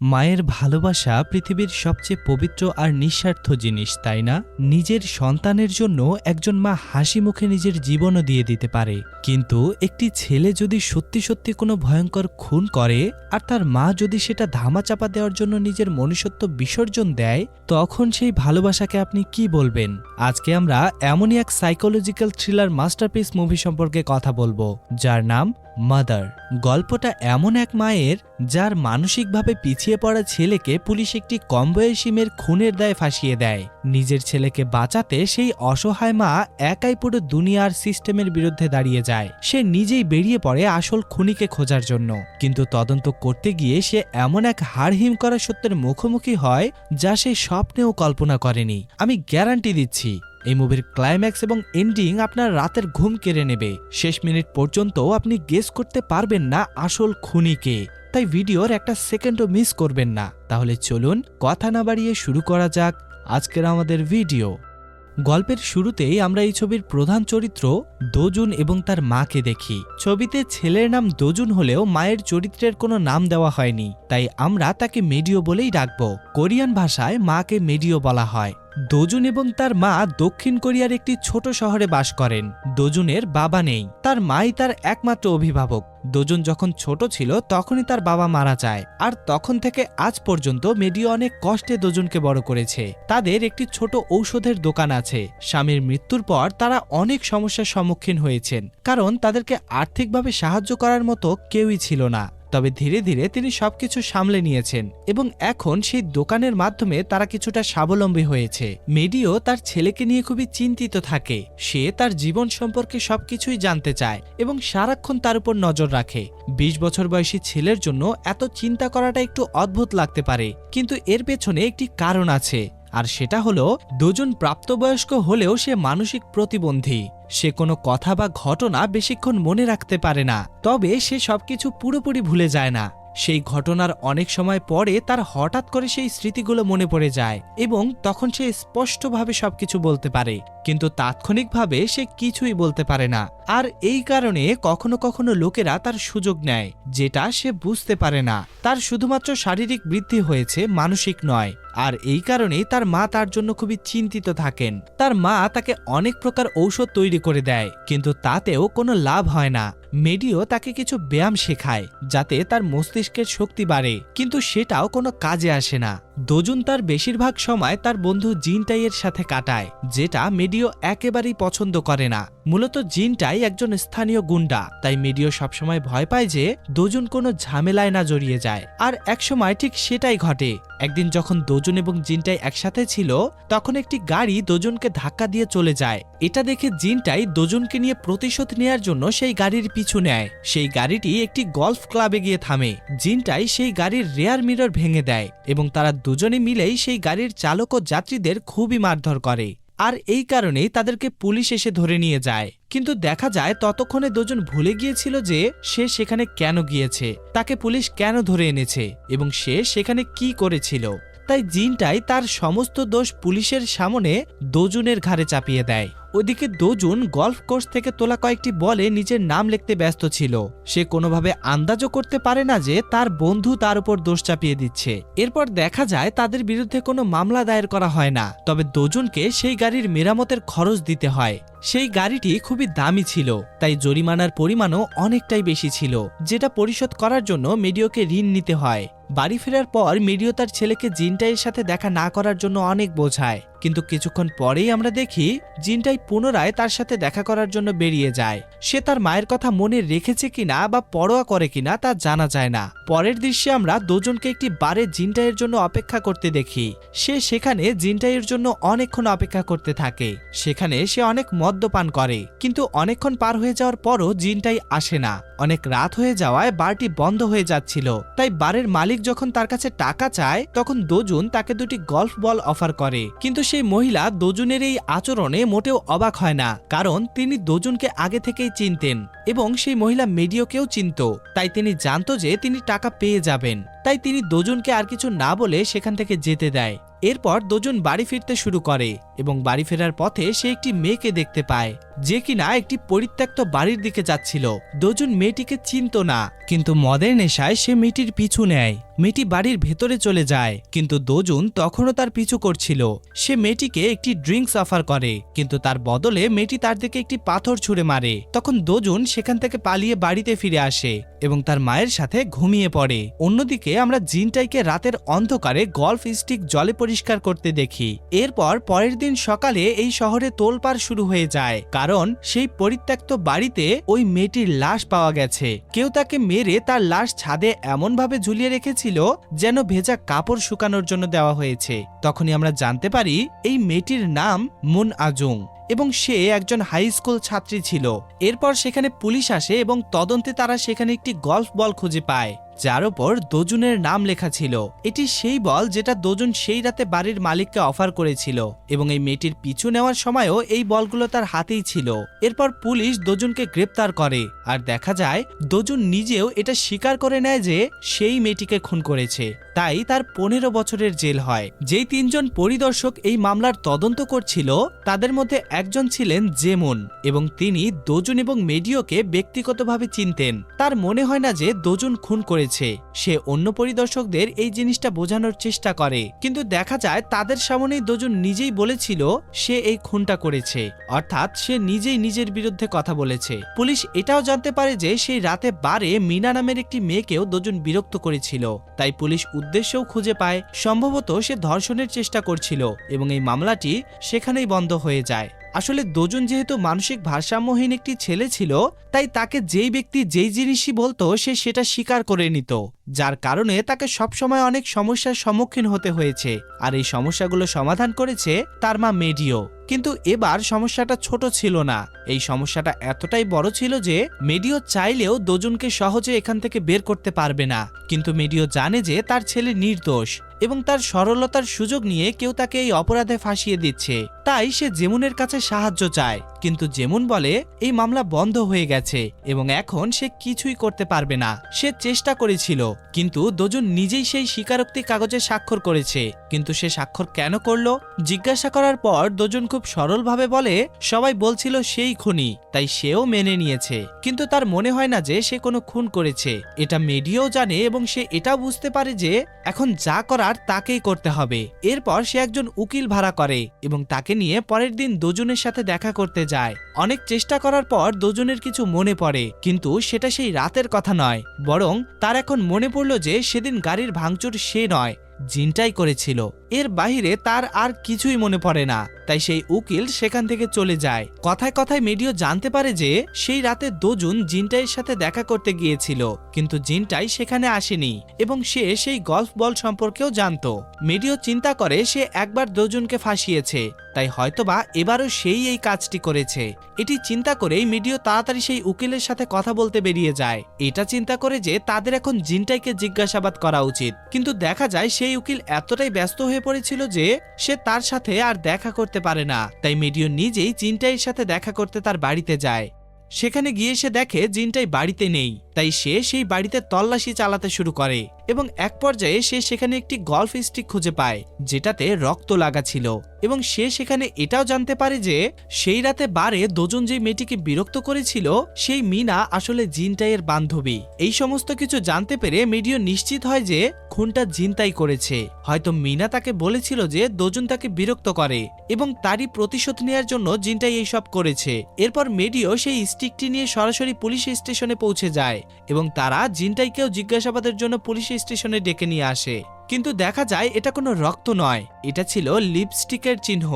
মায়ের ভালোবাসা পৃথিবীর সবচেয়ে পবিত্র আর নিঃস্বার্থ জিনিস, তাই না? নিজের সন্তানের জন্য একজন মা হাসি মুখে নিজের জীবনও দিয়ে দিতে পারে, কিন্তু একটি ছেলে যদি সত্যি সত্যি কোনো ভয়ঙ্কর খুন করে আর তার মা যদি সেটা ধামাচাপা দেওয়ার জন্য নিজের মনুষ্যত্ব বিসর্জন দেয়, তখন সেই ভালোবাসাকে আপনি কি বলবেন? আজকে আমরা এমনই এক সাইকোলজিক্যাল থ্রিলার মাস্টারপিস মুভি সম্পর্কে কথা বলবো, যার নাম মাদার। গল্পটা এমন এক মায়ের, যার মানসিকভাবে পিছিয়ে পড়া ছেলেকে পুলিশ একটি কম বয়সী মেয়ের খুনের দায়ে ফাঁসিয়ে দেয়। নিজের ছেলেকে বাঁচাতে সেই অসহায় মা একাই পুরো দুনিয়ার সিস্টেমের বিরুদ্ধে দাঁড়িয়ে যায়। সে নিজেই বেরিয়ে পড়ে আসল খুনিকে খোঁজার জন্য, কিন্তু তদন্ত করতে গিয়ে সে এমন এক হাড়হিম করা সত্যের মুখোমুখি হয় যা সে স্বপ্নেও কল্পনা করেনি। আমি গ্যারান্টি দিচ্ছি, এই মুভির ক্লাইম্যাক্স এবং এন্ডিং আপনার রাতের ঘুম কেড়ে নেবে। শেষ মিনিট পর্যন্ত আপনি গেস করতে পারবেন না আসল খুনিকে, তাই ভিডিওর একটা সেকেন্ডও মিস করবেন না। তাহলে চলুন কথা না বাড়িয়ে শুরু করা যাক আজকের আমাদের ভিডিও। গল্পের শুরুতেই আমরা এই ছবির প্রধান চরিত্র দোজুন এবং তার মাকে দেখি। ছবিতে ছেলের নাম দোজুন হলেও মায়ের চরিত্রের কোনো নাম দেওয়া হয়নি, তাই আমরা তাকে মেডিও বলেই ডাকব। কোরিয়ান ভাষায় মাকে মেডিও বলা হয়। দোজুন এবং তার মা দক্ষিণ কোরিয়ার একটি ছোট শহরে বাস করেন। দোজুনের বাবা নেই, তার মাই তার একমাত্র অভিভাবক। দোজুন যখন ছোট ছিল তখনই তার বাবা মারা যায়, আর তখন থেকে আজ পর্যন্ত মেডিও অনেক কষ্টে দোজুনকে বড় করেছে। তাদের একটি ছোট ঔষধের দোকান আছে। স্বামীর মৃত্যুর পর তারা অনেক সমস্যার সম্মুখীন হয়েছেন, কারণ তাদেরকে আর্থিকভাবে সাহায্য করার মতো কেউই ছিল না। তবে ধীরে ধীরে তিনি সবকিছু সামলে নিয়েছেন এবং এখন সেই দোকানের মাধ্যমে তারা কিছুটা স্বাবলম্বী হয়েছে। মেডিও তার ছেলেকে নিয়ে খুবই চিন্তিত থাকে। সে তার জীবন সম্পর্কে সবকিছুই জানতে চায় এবং সারাক্ষণ তার উপর নজর রাখে। ২০ বছর বয়সী ছেলের জন্য এত চিন্তা করাটা একটু অদ্ভুত লাগতে পারে, কিন্তু এর পেছনে একটি কারণ আছে, আর সেটা হলো দোজুন প্রাপ্তবয়স্ক হলেও সে মানসিক প্রতিবন্ধী। সে কোনো কথা বা ঘটনা বেশিক্ষণ মনে রাখতে পারে না, তবে সে সবকিছু পুরোপুরি ভুলে যায় না। সেই ঘটনার অনেক সময় পরে তার হঠাৎ করে সেই স্মৃতিগুলো মনে পড়ে যায় এবং তখন সে স্পষ্টভাবে সবকিছু বলতে পারে, কিন্তু তাৎক্ষণিকভাবে সে কিছুই বলতে পারে না। আর এই কারণে কখনো কখনো লোকেরা তার সুযোগ নেয়, যেটা সে বুঝতে পারে না। তার শুধুমাত্র শারীরিক বৃদ্ধি হয়েছে, মানসিক নয়। আর এই কারণেই তার মা তার জন্য খুবই চিন্তিত থাকেন। তার মা তাকে অনেক প্রকার ঔষধ তৈরি করে দেয়, কিন্তু তাতেও কোনো লাভ হয় না। মেডিও তাকে কিছু ব্যায়াম শেখায় যাতে তার মস্তিষ্কের শক্তি বাড়ে, কিন্তু সেটাও কোনো কাজে আসে না। দোজুন তার বেশিরভাগ সময় তার বন্ধু জিনটাইয়ের সাথে কাটায়, যেটা মেডিও একেবারেই পছন্দ করে না। মূলত জিনটাই একজন স্থানীয় গুন্ডা, তাই মেডিও সবসময় ভয় পায় যে দোজুন কোনো ঝামেলায় না জড়িয়ে যায়। আর একসময় ঠিক সেটাই ঘটে। একদিন যখন দোজুন এবং জিনটাই একসাথে ছিল, তখন একটি গাড়ি দোজুনকে ধাক্কা দিয়ে চলে যায়। এটা দেখে জিনটাই দোজুনকে নিয়ে প্রতিশোধ নেয়ার জন্য সেই গাড়ির পিছু নেয়। সেই গাড়িটি একটি গলফ ক্লাবে গিয়ে থামে। জিনটাই সেই গাড়ির রেয়ার মিরর ভেঙে দেয় এবং তারা দুজনে মিলেই সেই গাড়ির চালক ও যাত্রীদের খুবই মারধর করে। আর এই কারণেই তাদেরকে পুলিশ এসে ধরে নিয়ে যায়। কিন্তু দেখা যায় ততক্ষণে দোজন ভুলে গিয়েছিল যে সে সেখানে কেন গিয়েছে, তাকে পুলিশ কেন ধরে এনেছে এবং সে সেখানে কি করেছিল। তাই জিনটাই তার সমস্ত দোষ পুলিশের সামনে দোজুনের ঘাড়ে চাপিয়ে দেয়। ওদিকে দোজুন গলফ কোর্স থেকে তোলা কয়েকটি বলে নিজের নাম লিখতে ব্যস্ত ছিল। সে কোনোভাবে আন্দাজও করতে পারে না যে তার বন্ধু তার উপর দোষ চাপিয়ে দিচ্ছে। এরপর দেখা যায় তাদের বিরুদ্ধে কোনো মামলা দায়ের করা হয় না, তবে দোজুনকে সেই গাড়ির মেরামতের খরচ দিতে হয়। সেই গাড়িটি খুবই দামি ছিল, তাই জরিমানার পরিমাণও অনেকটাই বেশি ছিল, যেটা পরিশোধ করার জন্য মেডিওকে ঋণ নিতে হয়। বাড়ি ফেরার পর মেডিও তার ছেলেকে জিনটাইয়ের সাথে দেখা না করার জন্য অনেক বোঝায়, কিন্তু কিছুক্ষণ পরেই আমরা দেখি জিনটাই পুনরায় তার সাথে দেখা করার জন্য বেরিয়ে যায়। সে তার মায়ের কথা মনে রেখেছে কিনা বা পরোয়া করে কিনা তা জানা যায় না। পরের দৃশ্যে আমরা দোজনকে একটি বারে জিনটাইয়ের জন্য অপেক্ষা করতে দেখি। সে সেখানে জিনটাইয়ের জন্য অনেকক্ষণ অপেক্ষা করতে থাকে। সেখানে সে অনেক মদ্যপান করে, কিন্তু অনেকক্ষণ পার হয়ে যাওয়ার পরও জিনটাই আসে না। অনেক রাত হয়ে যাওয়ায় বারটি বন্ধ হয়ে যাচ্ছিল, তাই বারের মালিক যখন তার কাছে টাকা চায় তখন দোজুন তাকে দুটি গলফ বল অফার করে। কিন্তু সেই মহিলা দোজুনের এই আচরণে মোটেও অবাক হয় না, কারণ তিনি দোজুনকে আগে থেকেই চিনতেন এবং সেই মহিলা মেডিওকেও চিনত। তাই তিনি জানতো যে তিনি টাকা পেয়ে যাবেন। তাই তিনি দোজনকে আর কিছু না বলে সেখান থেকে যেতে দেয়। এরপর দোজন বাড়ি ফিরতে শুরু করে এবং বাড়ি ফেরার পথে সে একটি মেয়েকে দেখতে পায় যে কিনা একটি পরিত্যক্ত বাড়ির দিকে যাচ্ছিল। দোজন মেয়েটিকে চিনতো না, কিন্তু মদের নেশায় সে মেয়েটির পিছু নেয়। মেয়েটি বাড়ির ভেতরে চলে যায়, কিন্তু দোজন তখনও তার পিছু করছিল। সে মেয়েটিকে একটি ড্রিঙ্কস অফার করে, কিন্তু তার বদলে মেয়েটি তার দিকে একটি পাথর ছুঁড়ে মারে। তখন দোজন সেখান থেকে পালিয়ে বাড়িতে ফিরে আসে এবং তার মায়ের সাথে ঘুমিয়ে পড়ে। অন্যদিকে আমরা জিনটাইকে রাতের অন্ধকারে গল্ফ স্টিক জলে পরিষ্কার করতে দেখি। এরপর পরের দিন সকালে এই শহরে তোলপাড় শুরু হয়ে যায়, কারণ সেই পরিত্যক্ত বাড়িতে ওই মেয়েটির লাশ পাওয়া গেছে। কেউ তাকে মেরে তার লাশ ছাদে এমনভাবে ঝুলিয়ে রেখেছিল যেন ভেজা কাপড় শুকানোর জন্য দেওয়া হয়েছে। তখনই আমরা জানতে পারি এই মেয়েটির নাম মুন আজুং এবং সে একজন হাই স্কুল ছাত্রী ছিল। এরপর সেখানে পুলিশ আসে এবং তদন্তে তারা সেখানে একটি গল্ফ বল খুঁজে পায় যার ওপর দোজনের নাম লেখা ছিল। এটি সেই বল যেটা দোজন সেই রাতে বাড়ির মালিককে অফার করেছিল এবং এই মেয়েটির পিছু নেওয়ার সময়ও এই বলগুলো তার হাতেই ছিল। এরপর পুলিশ দোজনকে গ্রেপ্তার করে আর দেখা যায় দোজন নিজেও এটা স্বীকার করে নেয় যে সেই মেয়েটিকে খুন করেছে। তাই তার 15 বছরের জেল হয়। যেই 3 জন পরিদর্শক এই মামলার তদন্ত করছিল তাদের মধ্যে একজন ছিলেন জেমুন এবং তিনি দোজন এবং মেডিওকে ব্যক্তিগতভাবে চিনতেন। তার মনে হয় না যে দোজন খুন করেছে। সে অন্য পরিদর্শকদের এই জিনিসটা বোঝানোর চেষ্টা করে, কিন্তু দেখা যায় তাদের সামনেই দোজন নিজেই বলেছিল সে এই খুনটা করেছে, অর্থাৎ সে নিজেই নিজের বিরুদ্ধে কথা বলেছে। পুলিশ এটাও জানতে পারে যে সেই রাতে বারে মিনা নামের একটি মেয়েকেও দোজন বিরক্ত করেছিল। তাই পুলিশ উদ্দেশ্যও খুঁজে পায়। সম্ভবত সে ধর্ষণের চেষ্টা করছিল এবং এই মামলাটি সেখানেই বন্ধ হয়ে যায়। আসলে দোজন যেহেতু মানসিক ভারসাম্যহীন একটি ছেলে ছিল, তাই তাকে যেই ব্যক্তি যেই জিনিসই বলতো সে সেটা স্বীকার করে নিত, যার কারণে তাকে সবসময় অনেক সমস্যার সম্মুখীন হতে হয়েছে। আর এই সমস্যাগুলো সমাধান করেছে তার মা মেডিও। কিন্তু এবার সমস্যাটা ছোট ছিল না, এই সমস্যাটা এতটাই বড় ছিল যে মেডিও চাইলেও দোজনকে সহজে এখান থেকে বের করতে পারবে না। কিন্তু মেডিও জানে যে তার ছেলে নির্দোষ এবং তার সরলতার সুযোগ নিয়ে কেউ তাকে এই অপরাধে ফাঁসিয়ে দিচ্ছে। তাই সে জেমুনের কাছে সাহায্য চায়, কিন্তু জেমুন বলে এই মামলা বন্ধ হয়ে গেছে এবং এখন সে কিছুই করতে পারবে না। সে চেষ্টা করেছিল, কিন্তু দোজন নিজেই সেই স্বীকারোক্তি কাগজে স্বাক্ষর করেছে। কিন্তু সে স্বাক্ষর কেন করলো জিজ্ঞাসা করার পর দোজন খুব সরলভাবে বলে সবাই বলছিল সেই খুনি, তাই সেও মেনে নিয়েছে। কিন্তু তার মনে হয় না যে সে কোনো খুন করেছে। এটা মেডিও জানে এবং সে এটাও বুঝতে পারে যে এখন যা করার তাকেই করতে হবে। এরপর সে একজন উকিল ভাড়া করে এবং তাকে নিয়ে পরের দিন দোজনের সাথে দেখা করতে যায়। অনেক চেষ্টা করার পর দোজনের কিছু মনে পড়ে, কিন্তু সেটা সেই রাতের কথা নয়, বরং তার এখন মনে পড়ল যে সেদিন গাড়ির ভাঙচুর সে নয়, জিনটাই করেছিল। এর বাইরে তার আর কিছুই মনে পড়ে না। তাই সেই উকিল সেখান থেকে চলে যায়। কথায় কথায় মেডিও জানতে পারে যে সেই রাতে দোজন জিনটাইয়ের সাথে দেখা করতে গিয়েছিল, কিন্তু জিনটাই সেখানে আসেনি এবং সে সেই গল্ফ বল সম্পর্কেও জানতো। মেডিও চিন্তা করে সে একবার দোজনকে ফাঁসিয়েছে, তাই হয়তোবা এবারও সেই এই কাজটি করেছে। এটি চিন্তা করেই মেডিও তাড়াতাড়ি সেই উকিলের সাথে কথা বলতে বেরিয়ে যায়, এটা চিন্তা করে যে তাদের এখন জিনটাইকে জিজ্ঞাসাবাদ করা উচিত। কিন্তু দেখা যায় সেই উকিল এতটাই ব্যস্ত হয়ে পড়েছিল যে সে তার সাথে আর দেখা করতে পারে না। তাই মেডিও নিজেই জিনটাইয়ের সাথে দেখা করতে তার বাড়িতে যায়। সেখানে গিয়ে সে দেখে জিনটাই বাড়িতে নেই, তাই সে সেই বাড়িতে তল্লাশি চালাতে শুরু করে এবং এক পর্যায়ে সে সেখানে একটি গল্ফ স্টিক খুঁজে পায় যেটাতে রক্ত লাগা ছিল এবং সে সেখানে এটাও জানতে পারে যে সেই রাতে বারে দোজন যে মেয়েটিকে বিরক্ত করেছিল সেই মিনা আসলে জিনটাইয়ের বান্ধবী। এই সমস্ত কিছু জানতে পেরে মেডিও নিশ্চিত হয় যে খুনটা জিনটাই করেছে। হয়তো মিনা তাকে বলেছিল যে দোজন তাকে বিরক্ত করে এবং তারই প্রতিশোধ নেওয়ার জন্য জিনটাই এইসব করেছে। এরপর মেডিও সেই স্টিকটি নিয়ে সরাসরি পুলিশ স্টেশনে পৌঁছে যায় এবং তারা জিনটাইকেও জিজ্ঞাসাবাদের জন্য পুলিশ স্টেশনে ডেকে নিয়ে আসে। কিন্তু দেখা যায় এটা কোনো রক্ত নয়, এটা ছিল লিপস্টিকের চিহ্ন।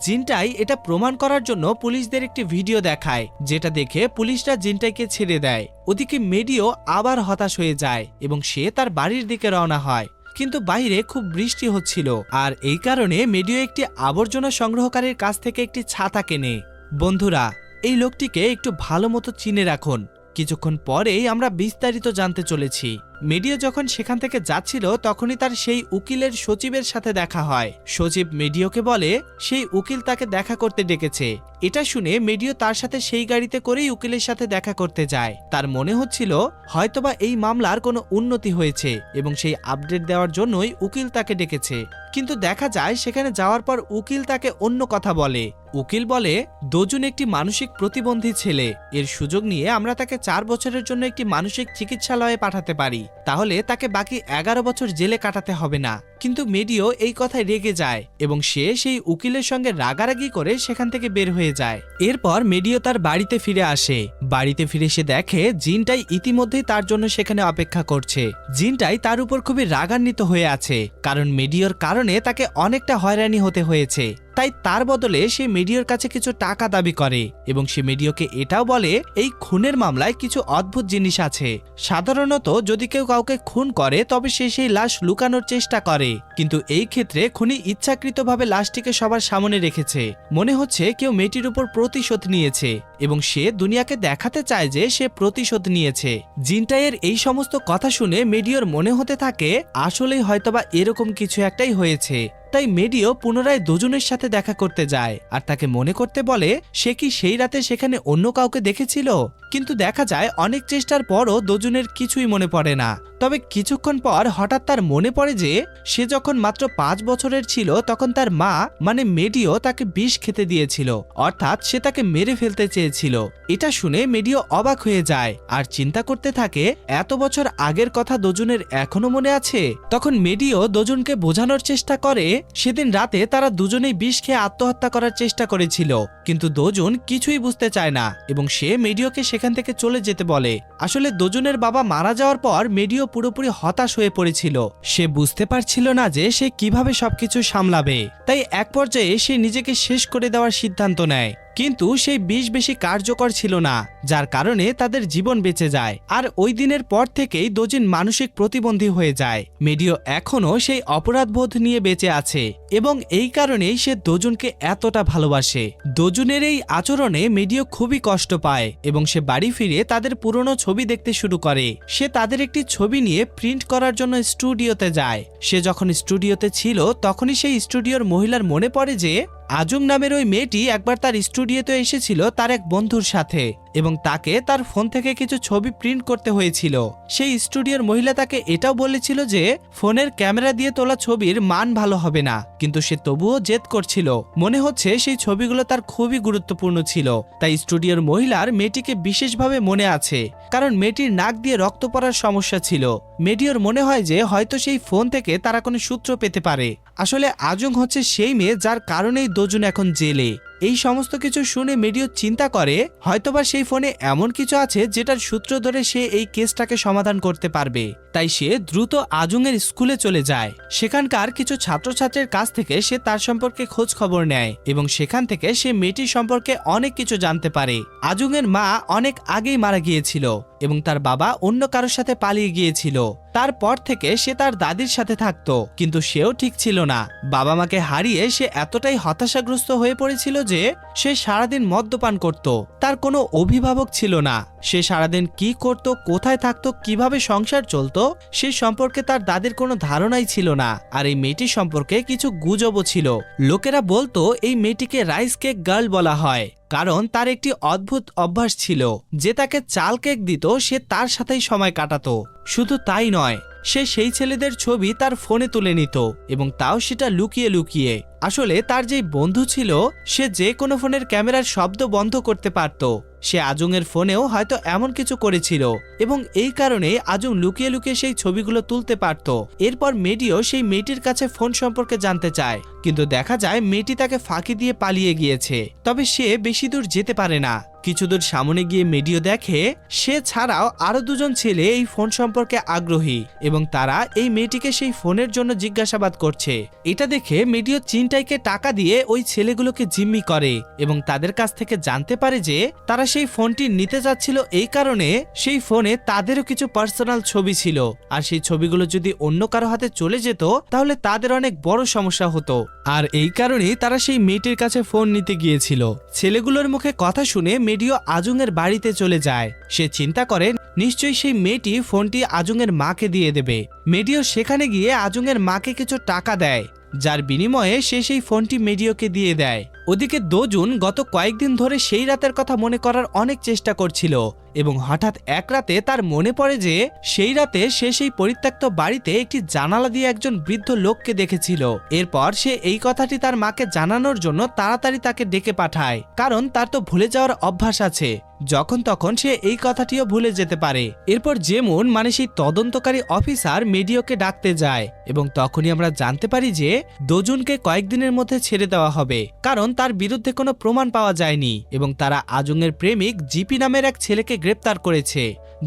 জিনটাই এটা প্রমাণ করার জন্য পুলিশদের একটি ভিডিও দেখায়, যেটা দেখে পুলিশরা জিনটাইকে ছেড়ে দেয়। ওদিকে মেডিও আবার হতাশ হয়ে যায় এবং সে তার বাড়ির দিকে রওনা হয়। কিন্তু বাইরে খুব বৃষ্টি হচ্ছিল আর এই কারণে মেডিও একটি আবর্জনা সংগ্রহকারীর কাছ থেকে একটি ছাতা কেনে। বন্ধুরা, এই লোকটিকে একটু ভালো মতো চিনে রাখুন, কিছুক্ষণ পরেই আমরা বিস্তারিত জানতে চলেছি। মেডিও যখন সেখান থেকে যাচ্ছিল তখনই তার সেই উকিলের সচিবের সাথে দেখা হয়। সচিব মেডিওকে বলে সেই উকিল তাকে দেখা করতে ডেকেছে। এটা শুনে মেডিও তার সাথে সেই গাড়িতে করেই উকিলের সাথে দেখা করতে যায়। তার মনে হচ্ছিল হয়তোবা এই মামলার কোনো উন্নতি হয়েছে এবং সেই আপডেট দেওয়ার জন্যই উকিল তাকে ডেকেছে। কিন্তু দেখা যায় সেখানে যাওয়ার পর উকিল তাকে অন্য কথা বলে। উকিল বলে দোজুন একটি মানসিক প্রতিবন্ধী ছেলে, এর সুযোগ নিয়ে আমরা তাকে 4 বছরের জন্য একটি মানসিক চিকিৎসালয়ে পাঠাতে পারি, তাহলে তাকে বাকি 11 বছর জেলে কাটাতে হবে না। কিন্তু মেডিও এই কথায় রেগে যায় এবং সে সেই উকিলের সঙ্গে রাগারাগি করে সেখান থেকে বের হয়ে যায়। এরপর মেডিও তার বাড়িতে ফিরে আসে। বাড়িতে ফিরে সে দেখে জিনটাই ইতিমধ্যেই তার জন্য সেখানে অপেক্ষা করছে। জিনটাই তার উপর খুবই রাগান্বিত হয়ে আছে, কারণ মেডিওর কারণে তাকে অনেকটা হয়রানি হতে হয়েছে। তাই তার বদলে সে মেডিওর কাছে কিছু টাকা দাবি করে এবং সে মেডিওকে এটাও বলে এই খুনের মামলায় কিছু অদ্ভুত জিনিস আছে। সাধারণত যদি কেউ কাউকে খুন করে তবে সে সেই লাশ লুকানোর চেষ্টা করে, কিন্তু এই ক্ষেত্রে খুনি ইচ্ছাকৃতভাবে লাশটিকে সবার সামনে রেখেছে। মনে হচ্ছে কেউ মেয়েটির উপর প্রতিশোধ নিয়েছে এবং সে দুনিয়াকে দেখাতে চায় যে সে প্রতিশোধ নিয়েছে। জিনটাইয়ের এই সমস্ত কথা শুনে মেডিওর মনে হতে থাকে আসলেই হয়তোবা এরকম কিছু একটাই হয়েছে। তাই মেডিও পুনরায় দোজনের সাথে দেখা করতে যায় আর তাকে মনে করতে বলে সে কি সেই রাতে সেখানে অন্য কাউকে দেখেছিল। কিন্তু দেখা যায় অনেক চেষ্টার পরও দোজনের কিছুই মনে পড়ে না। তবে কিছুক্ষণ পর হঠাৎ তার মনে পড়ে যে সে যখন মাত্র 5 বছরের ছিল তখন তার মা মানে মেডিও তাকে বিষ খেতে দিয়েছিল, অর্থাৎ সে তাকে মেরে ফেলতে চেয়েছিল। এটা শুনে মেডিও অবাক হয়ে যায় আর চিন্তা করতে থাকে এত বছর আগের কথা দোজনের এখনো মনে আছে। তখন মেডিও দোজনকে বোঝানোর চেষ্টা করে সেদিন রাতে তারা দুজনেই বিষ খেয়ে আত্মহত্যা করার চেষ্টা করেছিল, কিন্তু দোজন কিছুই বুঝতে চায় না এবং সে মেডিওকে সেখান থেকে চলে যেতে বলে। আসলে দোজনের বাবা মারা যাওয়ার পর মেডিও পুরোপুরি হতাশ হয়ে পড়েছিল। সে বুঝতে পারছিল না যে সে কিভাবে সবকিছু সামলাবে। তাই এক পর্যায়ে সে নিজেকে শেষ করে দেওয়ার সিদ্ধান্ত নেয়, কিন্তু সেই বিষ বেশি কার্যকর ছিল না, যার কারণে তাদের জীবন বেঁচে যায়। আর ওই দিনের পর থেকেই দোজিন মানসিক প্রতিবন্ধী হয়ে যায়। মেডিও এখনো সেই অপরাধবোধ নিয়ে বেঁচে আছে এবং এই কারণেই সে দোজনকে এতটা ভালোবাসে। দোজনের এই আচরণে মেডিও খুবই কষ্ট পায় এবং সে বাড়ি ফিরে তাদের পুরনো ছবি দেখতে শুরু করে। সে তাদের একটি ছবি নিয়ে প্রিন্ট করার জন্য স্টুডিওতে যায়। সে যখন স্টুডিওতে ছিল তখনই সেই স্টুডিওর মহিলার মনে পড়ে যে আজুং নামের ওই মেয়েটি একবার তার স্টুডিওতে এসেছিল তার এক বন্ধুর সাথে এবং তাকে তার ফোন থেকে কিছু ছবি প্রিন্ট করতে হয়েছিল। সেই স্টুডিওর মহিলা তাকে এটাও বলেছিল যে ফোনের ক্যামেরা দিয়ে তোলা ছবির মান ভালো হবে না, কিন্তু সে তবুও জেদ করছিল। মনে হচ্ছে সেই ছবিগুলো তার খুবই গুরুত্বপূর্ণ ছিল। তাই স্টুডিওর মহিলার মেয়েটিকে বিশেষভাবে মনে আছে, কারণ মেয়েটির নাক দিয়ে রক্ত পড়ার সমস্যা ছিল। মেডিওর মনে হয় যে হয়তো সেই ফোন থেকে তারা কোনো সূত্র পেতে পারে। আসলে আজং হচ্ছে সেই মেয়ে যার কারণেই দোজন এখন জেলে। এই সমস্ত কিছু শুনে মেডিও চিন্তা করে হয়তোবা সেই ফোনে এমন কিছু আছে যেটার সূত্র ধরে সে এই কেসটাকে সমাধান করতে পারবে। তাই সে দ্রুত আজংয়ের স্কুলে চলে যায়। সেখানকার কিছু ছাত্রছাত্রীর কাছ থেকে সে তার সম্পর্কে খোঁজ খবর নেয় এবং সেখান থেকে সে মেয়েটির সম্পর্কে অনেক কিছু জানতে পারে। আজংয়ের মা অনেক আগেই মারা গিয়েছিল এবং তার বাবা অন্য কারোর সাথে পালিয়ে গিয়েছিল। তারপর থেকে সে তার দাদির সাথে থাকতো, কিন্তু সেও ঠিক ছিল না। বাবা মাকে হারিয়ে সে এতটাই হতাশাগ্রস্ত হয়ে পড়েছিল যে সে সারাদিন মদ্যপান করত। তার কোনো অভিভাবক ছিল না। সে সারাদিন কি করত, কোথায় থাকতো, কিভাবে সংসার চলতো সে সম্পর্কে তার দাদির কোনো ধারণাই ছিল না। আর এই মেয়েটি সম্পর্কে কিছু গুজবও ছিল। লোকেরা বলতো এই মেয়েটিকে রাইস কেক গার্ল বলা হয়, কারণ তার একটি অদ্ভুত অভ্যাস ছিল যে তাকে চাল কেক দিত সে তার সাথেই সময় কাটাতো। শুধু তাই নয়, সে সেই ছেলেদের ছবি তার ফোনে তুলে নিত এবং তাও সেটা লুকিয়ে লুকিয়ে। আসলে তার যেই বন্ধু ছিল সে যে কোনো ফোনের ক্যামেরার শব্দ বন্ধ করতে পারত। সে আজংয়ের ফোনেও হয়তো এমন কিছু করেছিল এবং এই কারণে আজং লুকিয়ে লুকিয়ে সেই ছবিগুলো তুলতে পারত। এরপর মেডিও সেই মেয়েটির কাছে ফোন সম্পর্কে জানতে চায়, কিন্তু দেখা যায় মেয়েটি তাকে ফাঁকি দিয়ে পালিয়ে গিয়েছে। তবে সে বেশি দূর যেতে পারে না। কিছু দূর সামনে গিয়ে মেডিও দেখে সে ছাড়াও আরো দুজন ছেলে এই ফোন সম্পর্কে আগ্রহী এবং তারা এই মেয়েটিকে সেই ফোনের জন্য জিজ্ঞাসাবাদ করছে। এটা দেখে মেডিও চিন্তাইকে টাকা দিয়ে ওই ছেলেগুলোকে জিম্মি করে এবং তাদের কাছ থেকে জানতে পারে যে তারা সেই ফোনটি নিতে যাচ্ছিল এই কারণে সেই ফোনে তাদেরও কিছু পার্সোনাল ছবি ছিল, আর সেই ছবিগুলো যদি অন্য কারো হাতে চলে যেত তাহলে তাদের অনেক বড় সমস্যা হতো। আর এই কারণেই তারা সেই মেয়েটির কাছে ফোন নিতে গিয়েছিল। ছেলেগুলোর মুখে কথা শুনে মেডিও আজুংয়ের বাড়িতে চলে যায়। সে চিন্তা করে নিশ্চয়ই সেই মেয়েটি ফোনটি আজুংয়ের মাকে দিয়ে দেবে। মেডিও সেখানে গিয়ে আজুংয়ের মাকে কিছু টাকা দেয়, যার বিনিময়ে সে সেই ফোনটি মেডিওকে দিয়ে দেয়। ওদিকে দোজুন গত কয়েকদিন ধরে সেই রাতের কথা মনে করার অনেক চেষ্টা করছিল এবং হঠাৎ এক রাতে তার মনে পড়ে যে সেই রাতে সে সেই পরিত্যক্ত বাড়িতে একটি জানালা দিয়ে একজন বৃদ্ধ লোককে দেখেছিল। এরপর সে এই কথাটি তার মাকে জানানোর জন্য তাড়াতাড়ি তাকে ডেকে পাঠায়, কারণ তার তো ভুলে যাওয়ার অভ্যাস আছে, যখন তখন সে এই কথাটিও ভুলে যেতে পারে। এরপর যেমন সেই তদন্তকারী অফিসার মেডিওকে ডাকতে যায় এবং তখনই আমরা জানতে পারি যে দোজুনকে কয়েকদিনের মধ্যে ছেড়ে দেওয়া হবে, কারণ তার বিরুদ্ধে কোনো প্রমাণ পাওয়া যায়নি এবং তারা আজুংয়ের প্রেমিক জিপি নামের এক ছেলেকে গ্রেপ্তার করেছে।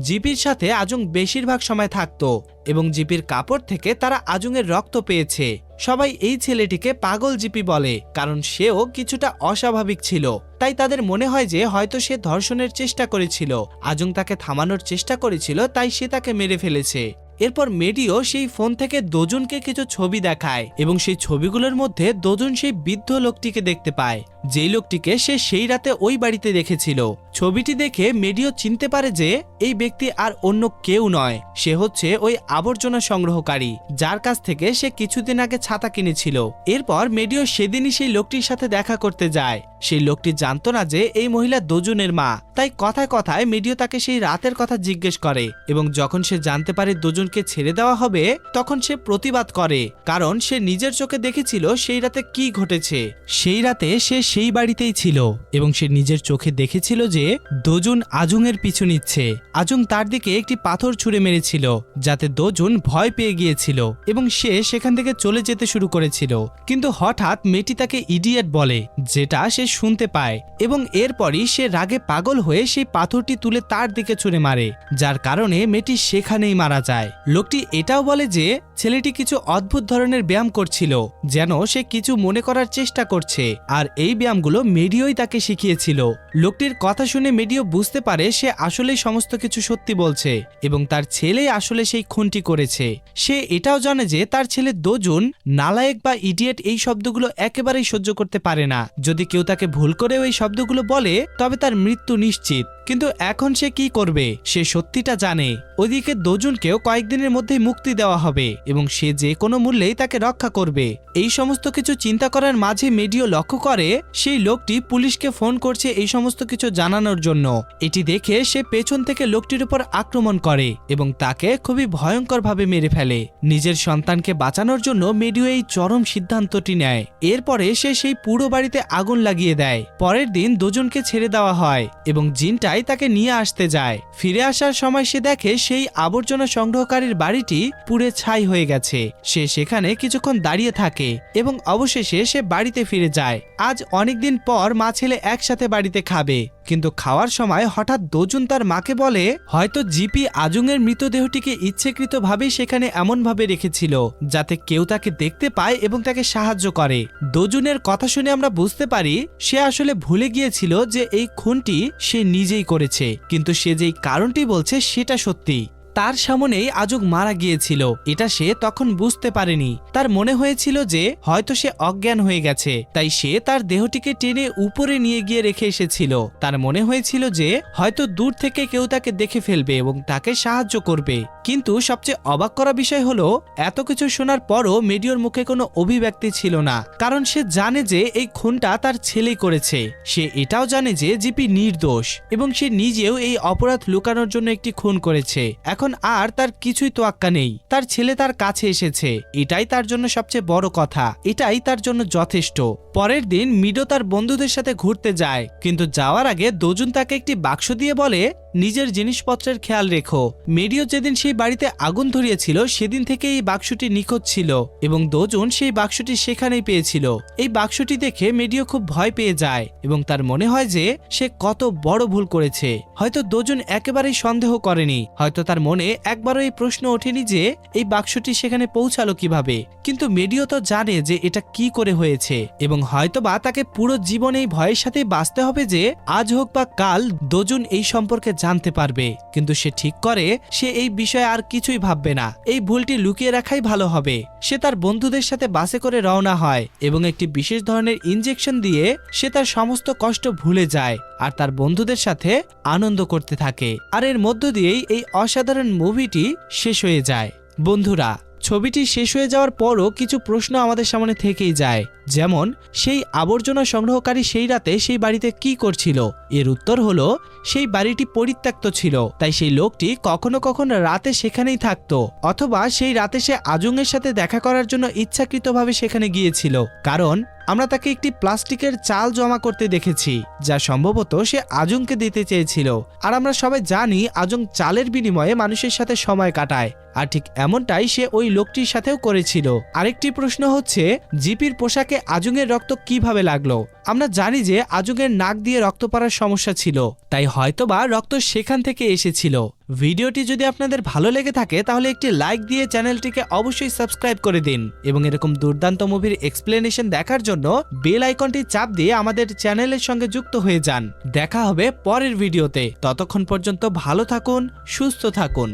জিপির সাথে আজুং বেশিরভাগ সময় থাকতো এবং জিপির কাপড় থেকে তারা আজুংয়ের রক্ত পেয়েছে। সবাই এই ছেলেটিকে পাগল জিপি বলে, কারণ সেও কিছুটা অস্বাভাবিক ছিল। তাই তাদের মনে হয় যে হয়তো সে ধর্ষণের চেষ্টা করেছিল, আজুং তাকে থামানোর চেষ্টা করেছিল, তাই সে তাকে মেরে ফেলেছে। এরপর মেডিও সেই ফোন থেকে দোজুনকে কিছু ছবি দেখায় এবং সেই ছবিগুলোর মধ্যে দোজুন সেই বৃদ্ধ লোকটিকে দেখতে পায়, যেই লোকটিকে সে সেই রাতে ওই বাড়িতে দেখেছিল। ছবিটি দেখে মেডিও চিনতে পারে যে এই ব্যক্তি আর অন্য কেউ নয়, সে হচ্ছে ওই আবর্জনা সংগ্রহকারী যার কাছ থেকে সে কিছুদিন আগে ছাতা কিনেছিল। এরপর মেডিও সেদিনই সেই লোকটির সাথে দেখা করতে যায়। সেই লোকটি জানতো না যে এই মহিলা দোজুনের মা, তাই কথায় কথায় মেডিও তাকে সেই রাতের কথা জিজ্ঞেস করে এবং যখন সে জানতে পারে দোজুনকে ছেড়ে দেওয়া হবে তখন সে প্রতিবাদ করে, কারণ সে নিজের চোখে দেখেছিল সেই রাতে কি ঘটেছে। সেই রাতে সে সেই বাড়িতেই ছিল এবং সে নিজের চোখে দেখেছিল যে দোজুন আজুংয়ের পিছু নিচ্ছে। আজুং তার দিকে একটি পাথর ছুঁড়ে মেরেছিল যাতে দোজুন ভয় পেয়ে গিয়েছিল এবং সে সেখান থেকে চলে যেতে শুরু করেছিল, কিন্তু হঠাৎ মেয়েটি তাকে ইডিয়েট বলে, যেটা সে শুনতে পায় এবং এরপরই সে রাগে পাগল হয়ে সেই পাথরটি তুলে তার দিকে ছুঁড়ে মারে, যার কারণে মেয়েটি সেখানেই মারা যায়। লোকটি এটাও বলে যে ছেলেটি কিছু অদ্ভুত ধরনের ব্যায়াম করছিল, যেন সে কিছু মনে করার চেষ্টা করছে, আর এই ব্যায়ামগুলো মেডিওই তাকে শিখিয়েছিল। লোকটির কথা শুনে মেডিও বুঝতে পারে সে আসলেই সমস্ত কিছু সত্যি বলছে এবং তার ছেলে আসলে সেই খুনটি করেছে। সে এটাও জানে যে তার ছেলে দোজুন নালায়েক বা ইডিয়েট এই শব্দগুলো একেবারেই সহ্য করতে পারে না। যদি কেউ তাকে ভুল করেও এই শব্দগুলো বলে তবে তার মৃত্যু নিশ্চিত। কিন্তু এখন সে কি করবে সে সত্যিটা জানে। ওইদিকে দোজুনকেও কয়েকদিনের মধ্যেই মুক্তি দেওয়া হবে এবং সে যে কোনো মূল্যেই তাকে রক্ষা করবে। এই সমস্ত কিছু চিন্তা করার মাঝে মেডিও লক্ষ্য করে সেই লোকটি পুলিশকে ফোন করছে এই সমস্ত কিছু জানানোর জন্য। এটি দেখে সে পেছন থেকে লোকটির উপর আক্রমণ করে এবং তাকে খুবই ভয়ঙ্করভাবে মেরে ফেলে। নিজের সন্তানকে বাঁচানোর জন্য মেডিও এই চরম সিদ্ধান্তটি নেয়। এরপরে সে সেই পুরো বাড়িতে আগুন লাগিয়ে দেয়। পরের দিন দোজুনকে ছেড়ে দেওয়া হয় এবং জিনটাই তাকে নিয়ে আসতে যায়। ফিরে আসার সময় সে দেখে সেই আবর্জনা সংগ্রহকারীর বাড়িটি পুড়ে ছাই হয়ে গেছে। সে সেখানে কিছুক্ষণ দাঁড়িয়ে থাকে এবং অবশেষে সে বাড়িতে ফিরে যায়। আজ অনেকদিন পর মা ছেলে একসাথে বাড়িতে খাবে, কিন্তু খাওয়ার সময় হঠাৎ দোজুন তার মাকে বলে হয়তো জিপি আজুংয়ের মৃতদেহটিকে ইচ্ছেকৃতভাবেই সেখানে এমনভাবে রেখেছিল যাতে কেউ তাকে দেখতে পায় এবং তাকে সাহায্য করে। দোজুনের কথা শুনে আমরা বুঝতে পারি সে আসলে ভুলে গিয়েছিল যে এই খুনটি সে নিজেই করেছে, কিন্তু সে যেই কারণটি বলছে সেটা সত্যি। তার সামনেই আজুং মারা গিয়েছিল, এটা সে তখন বুঝতে পারেনি। তার মনে হয়েছিল যে হয়তো সে অজ্ঞান হয়ে গেছে, তাই সে তার দেহটিকে টেনে উপরে নিয়ে গিয়ে রেখে এসেছিল। তার মনে হয়েছিল যে হয়তো দূর থেকে কেউ তাকে দেখে ফেলবে এবং তাকে সাহায্য করবে। কিন্তু সবচেয়ে অবাক করা বিষয় হলো এত কিছু শোনার পরও মেডিওর মুখে কোনো অভিব্যক্তি ছিল না, কারণ সে জানে যে এই খুনটা তার ছেলেই করেছে। সে এটাও জানে যে জিপি নির্দোষ এবং সে নিজেও এই অপরাধ লুকানোর জন্য একটি খুন করেছে। এখন আর তার কিছুই তোয়াক্কা নেই, তার ছেলে তার কাছে এসেছে, এটাই তার জন্য সবচেয়ে বড় কথা, এটাই তার জন্য যথেষ্ট। পরের দিন মিডো তার বন্ধুদের সাথে ঘুরতে যায়, কিন্তু যাওয়ার আগে দোজুন তাকে একটি বাক্স দিয়ে বলে নিজের জিনিসপত্রের খেয়াল রেখো। মেডিও যেদিন সেই বাড়িতে আগুন ধরিয়েছিল সেদিন থেকে এই বাক্সটি নিখোঁজ ছিল এবং দোজুন সেই বাক্সটি সেখানেই পেয়েছিল। এই বাক্সটি দেখে মেডিও খুব ভয় পেয়ে যায় এবং তার মনে হয় যে সে কত বড় ভুল করেছে। হয়তো দোজুন একেবারেই সন্দেহ করেনি, হয়তো তার মনে একবারও এই প্রশ্ন ওঠেনি যে এই বাক্সটি সেখানে পৌঁছালো কিভাবে, কিন্তু মেডিও তো জানে যে এটা কি করে হয়েছে এবং হয়তোবা তাকে পুরো জীবন এই ভয়ের সাথে বাঁচতে হবে যে আজ হোক বা কাল দোজুন এই সম্পর্কে জানতে পারবে, কিন্তু সে ঠিক করে সে এই বিষয়ে আর কিছুই ভাববে না, এই ভুলটি লুকিয়ে রাখাই ভালো হবে। সে তার বন্ধুদের সাথে বাসে করে রওনা হয় এবং একটি বিশেষ ধরনের ইনজেকশন দিয়ে সে তার সমস্ত কষ্ট ভুলে যায় আর তার বন্ধুদের সাথে আনন্দ করতে থাকে। আর এর মধ্য দিয়েই এই অসাধারণ মুভিটি শেষ হয়ে যায়। বন্ধুরা, ছবিটি শেষ হয়ে যাওয়ার পরও কিছু প্রশ্ন আমাদের সামনে থেকেই যায়, যেমন সেই আবর্জনা সংগ্রহকারী সেই রাতে সেই বাড়িতে কি করছিল? এর উত্তর হলো সেই বাড়িটি পরিত্যক্ত ছিল, তাই সেই লোকটি কখনো কখনো রাতে সেখানেই থাকতো, অথবা সেই রাতে সে আজুংয়ের সাথে দেখা করার জন্য ইচ্ছাকৃতভাবে সেখানে গিয়েছিল, কারণ আমরা তাকে একটি প্লাস্টিকের চাল জমা করতে দেখেছি যা সম্ভবত সে আজুংকে দিতে চেয়েছিল। আর আমরা সবাই জানি আজুং চালের বিনিময়ে মানুষের সাথে সময় কাটায়, আর ঠিক এমনটাই সে ওই লোকটির সাথেও করেছিল। আরেকটি প্রশ্ন হচ্ছে, জিপির পোশাকে আজুংয়ের রক্ত কিভাবে লাগলো? আমরা জানি যে আজুংয়ের নাক দিয়ে রক্ত পড়ার সমস্যা ছিল, তাই হয়তোবা রক্ত সেখান থেকে এসেছিল। ভিডিওটি যদি আপনাদের ভালো লেগে থাকে তাহলে একটি লাইক দিয়ে চ্যানেলটিকে অবশ্যই সাবস্ক্রাইব করে দিন এবং এরকম দুর্দান্ত মুভির এক্সপ্লেনেশন দেখার জন্য বেল আইকনটি চাপ দিয়ে আমাদের চ্যানেলের সঙ্গে যুক্ত হয়ে যান। দেখা হবে পরের ভিডিওতে, ততক্ষণ পর্যন্ত ভালো থাকুন, সুস্থ থাকুন।